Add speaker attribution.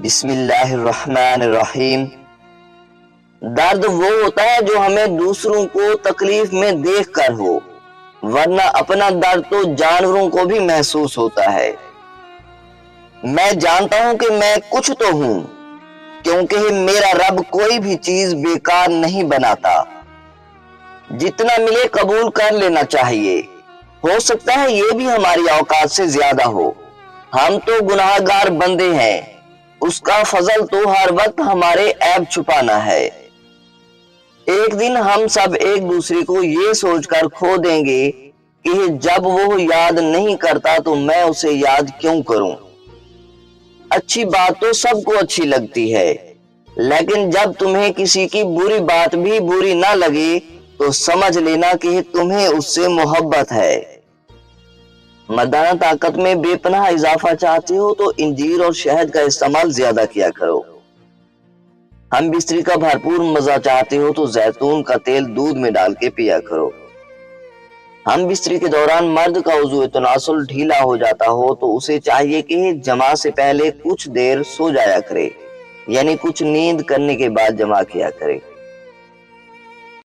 Speaker 1: بسم اللہ الرحمن الرحیم۔ درد وہ ہوتا ہے جو ہمیں دوسروں کو تکلیف میں دیکھ کر ہو، ورنہ اپنا درد تو جانوروں کو بھی محسوس ہوتا ہے۔ میں جانتا ہوں کہ میں کچھ تو ہوں، کیونکہ میرا رب کوئی بھی چیز بیکار نہیں بناتا۔ جتنا ملے قبول کر لینا چاہیے، ہو سکتا ہے یہ بھی ہماری اوقات سے زیادہ ہو۔ ہم تو گناہگار بندے ہیں، اس کا فضل تو ہر وقت ہمارے عیب چھپانا ہے۔ ایک دن ہم سب ایک دوسرے کو یہ سوچ کر کھو دیں گے کہ جب وہ یاد نہیں کرتا تو میں اسے یاد کیوں کروں۔ اچھی بات تو سب کو اچھی لگتی ہے، لیکن جب تمہیں کسی کی بری بات بھی بری نہ لگے تو سمجھ لینا کہ تمہیں اس سے محبت ہے۔ مردانہ طاقت میں بے پناہ اضافہ چاہتے ہو تو انجیر اور شہد کا استعمال زیادہ کیا کرو۔ ہم بستری کا بھرپور مزہ چاہتے ہو تو زیتون کا تیل دودھ میں ڈال کے پیا کرو۔ ہم بستری کے دوران مرد کا عضو تناسل ڈھیلا ہو جاتا ہو تو اسے چاہیے کہ جماع سے پہلے کچھ دیر سو جایا کرے، یعنی کچھ نیند کرنے کے بعد جماع کیا کرے۔